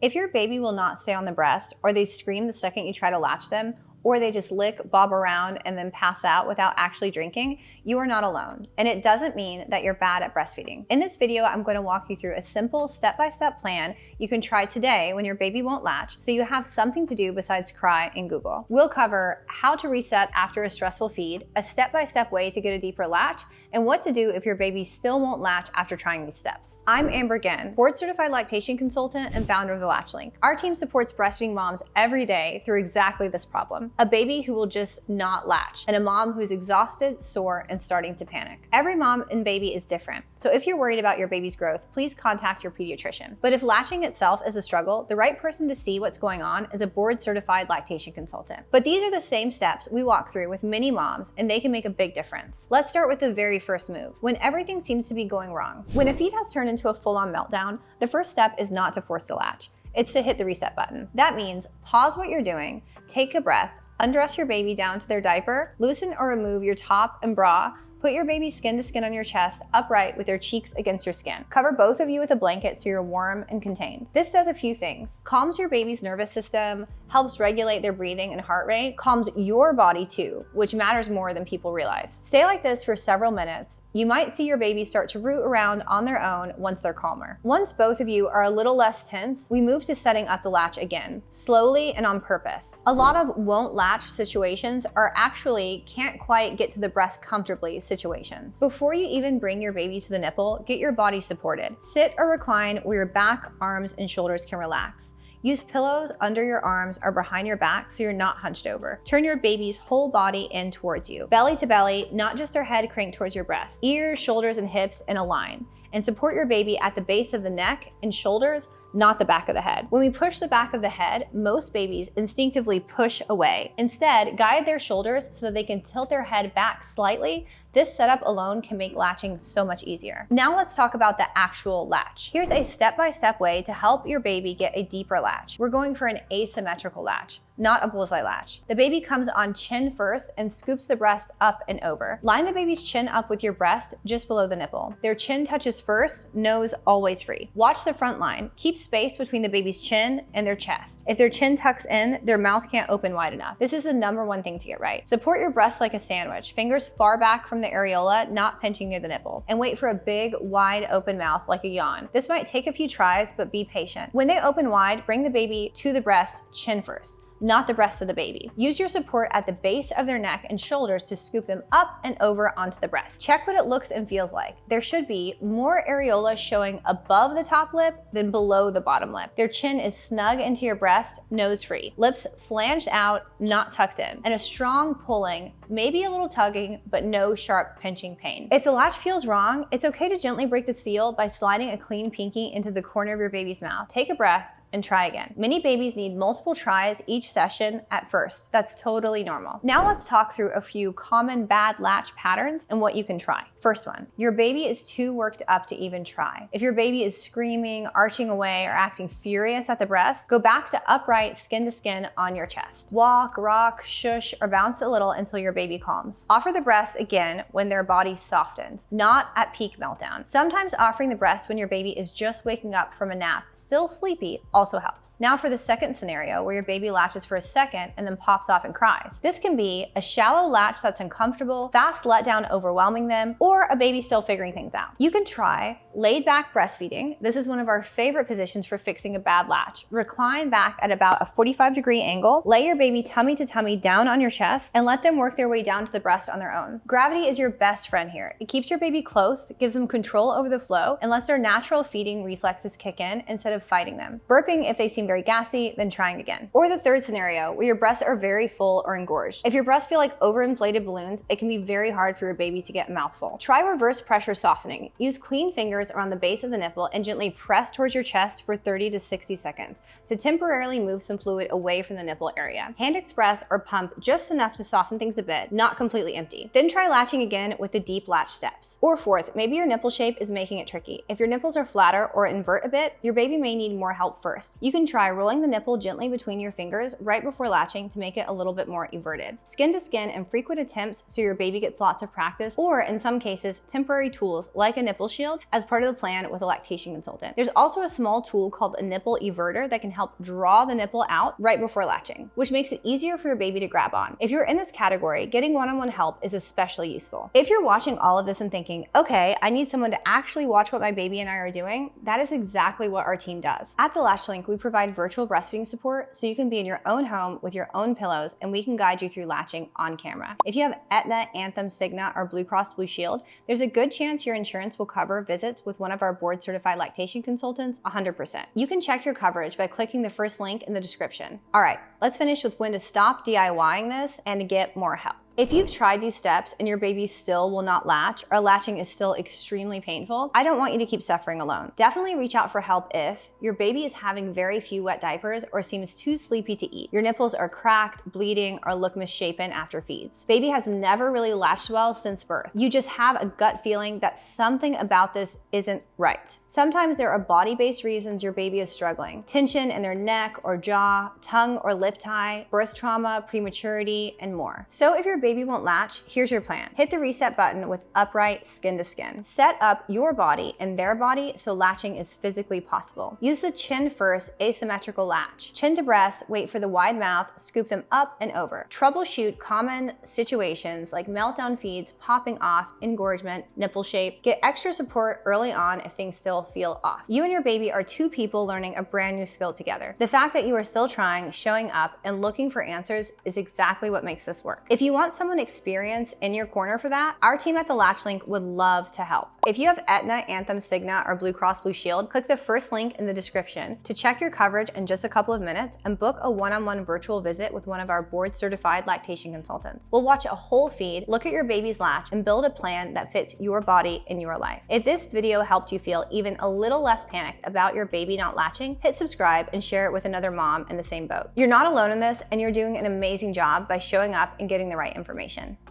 If your baby will not stay on the breast, or they scream the second you try to latch them, or they just lick, bob around, and then pass out without actually drinking, you are not alone. And it doesn't mean that you're bad at breastfeeding. In this video, I'm going to walk you through a simple step-by-step plan you can try today when your baby won't latch, so you have something to do besides cry and Google. We'll cover how to reset after a stressful feed, a step-by-step way to get a deeper latch, and what to do if your baby still won't latch after trying these steps. I'm Amber Ginn, board-certified lactation consultant and founder of the Latch Link. Our team supports breastfeeding moms every day through exactly this problem. A baby who will just not latch, and a mom who's exhausted, sore, and starting to panic. Every mom and baby is different, so if you're worried about your baby's growth, please contact your pediatrician. But if latching itself is a struggle, the right person to see what's going on is a board-certified lactation consultant. But these are the same steps we walk through with many moms, and they can make a big difference. Let's start with the very first move, when everything seems to be going wrong. When a feed has turned into a full-on meltdown, the first step is not to force the latch. It's to hit the reset button. That means pause what you're doing, take a breath, undress your baby down to their diaper, loosen or remove your top and bra, put your baby skin to skin on your chest, upright with their cheeks against your skin. Cover both of you with a blanket so you're warm and contained. This does a few things. Calms your baby's nervous system, helps regulate their breathing and heart rate, calms your body too, which matters more than people realize. Stay like this for several minutes. You might see your baby start to root around on their own once they're calmer. Once both of you are a little less tense, we move to setting up the latch again, slowly and on purpose. A lot of won't latch situations are actually can't quite get to the breast comfortably situations. Before you even bring your baby to the nipple, get your body supported. Sit or recline where your back, arms, and shoulders can relax. Use pillows under your arms or behind your back so you're not hunched over. Turn your baby's whole body in towards you. Belly to belly, not just their head cranked towards your breast. Ears, shoulders, and hips in a line. And support your baby at the base of the neck and shoulders, not the back of the head. When we push the back of the head, most babies instinctively push away. Instead, guide their shoulders so that they can tilt their head back slightly. This setup alone can make latching so much easier. Now let's talk about the actual latch. Here's a step-by-step way to help your baby get a deeper latch. We're going for an asymmetrical latch, not a bullseye latch. The baby comes on chin first and scoops the breast up and over. Line the baby's chin up with your breast just below the nipple. Their chin touches first, nose always free. Watch the front line. Keep space between the baby's chin and their chest. If their chin tucks in, their mouth can't open wide enough. This is the #1 thing to get right. Support your breast like a sandwich, fingers far back from the areola, not pinching near the nipple. And wait for a big, wide open mouth like a yawn. This might take a few tries, but be patient. When they open wide, bring the baby to the breast, chin first, not the breast of the baby. Use your support at the base of their neck and shoulders to scoop them up and over onto the breast. Check what it looks and feels like. There should be more areola showing above the top lip than below the bottom lip. Their chin is snug into your breast, nose free. Lips flanged out, not tucked in. And a strong pulling, maybe a little tugging, but no sharp pinching pain. If the latch feels wrong, it's okay to gently break the seal by sliding a clean pinky into the corner of your baby's mouth. Take a breath and try again. Many babies need multiple tries each session at first. That's totally normal. Now let's talk through a few common bad latch patterns and what you can try. First one, your baby is too worked up to even try. If your baby is screaming, arching away, or acting furious at the breast, go back to upright skin to skin on your chest. Walk, rock, shush, or bounce a little until your baby calms. Offer the breast again when their body softens, not at peak meltdown. Sometimes offering the breast when your baby is just waking up from a nap, still sleepy, also helps. Now for the second scenario where your baby latches for a second and then pops off and cries. This can be a shallow latch that's uncomfortable, fast letdown overwhelming them, or a baby still figuring things out. You can try laid back breastfeeding. This is one of our favorite positions for fixing a bad latch. Recline back at about a 45-degree angle, lay your baby tummy to tummy down on your chest, and let them work their way down to the breast on their own. Gravity is your best friend here. It keeps your baby close, gives them control over the flow, and lets their natural feeding reflexes kick in instead of fighting them. Burping if they seem very gassy, then trying again. Or the third scenario, where your breasts are very full or engorged. If your breasts feel like overinflated balloons, it can be very hard for your baby to get a mouthful. Try reverse pressure softening. Use clean fingers around the base of the nipple and gently press towards your chest for 30 to 60 seconds to temporarily move some fluid away from the nipple area. Hand express or pump just enough to soften things a bit, not completely empty. Then try latching again with the deep latch steps. Or fourth, maybe your nipple shape is making it tricky. If your nipples are flatter or invert a bit, your baby may need more help first. first. You can try rolling the nipple gently between your fingers right before latching to make it a little bit more everted. Skin to skin and frequent attempts so your baby gets lots of practice, or in some cases, temporary tools like a nipple shield as part of the plan with a lactation consultant. There's also a small tool called a nipple everter that can help draw the nipple out right before latching, which makes it easier for your baby to grab on. If you're in this category, getting one-on-one help is especially useful. If you're watching all of this and thinking, okay, I need someone to actually watch what my baby and I are doing, that is exactly what our team does. At the Latch Link, we provide virtual breastfeeding support so you can be in your own home with your own pillows, and we can guide you through latching on camera. If you have Aetna, Anthem, Cigna, or Blue Cross Blue Shield, there's a good chance your insurance will cover visits with one of our board-certified lactation consultants 100%. You can check your coverage by clicking the first link in the description. All right, let's finish with when to stop DIYing this and to get more help. If you've tried these steps and your baby still will not latch, or latching is still extremely painful, I don't want you to keep suffering alone. Definitely reach out for help if your baby is having very few wet diapers or seems too sleepy to eat, your nipples are cracked, bleeding, or look misshapen after feeds. Baby has never really latched well since birth. You just have a gut feeling that something about this isn't right. Sometimes there are body-based reasons your baby is struggling. Tension in their neck or jaw, tongue or lip tie, birth trauma, prematurity, and more. So if your baby won't latch, here's your plan. Hit the reset button with upright skin to skin. Set up your body and their body so latching is physically possible. Use the chin first asymmetrical latch. Chin to breast, wait for the wide mouth, scoop them up and over. Troubleshoot common situations like meltdown feeds, popping off, engorgement, nipple shape. Get extra support early on if things still feel off. You and your baby are two people learning a brand new skill together. The fact that you are still trying, showing up, and looking for answers is exactly what makes this work. If you want someone experienced in your corner for that, our team at the Latch Link would love to help. If you have Aetna, Anthem, Cigna, or Blue Cross Blue Shield, click the first link in the description to check your coverage in just a couple of minutes and book a one-on-one virtual visit with one of our board-certified lactation consultants. We'll watch a whole feed, look at your baby's latch, and build a plan that fits your body and your life. If this video helped you feel even a little less panicked about your baby not latching, hit subscribe and share it with another mom in the same boat. You're not alone in this, and you're doing an amazing job by showing up and getting the right information.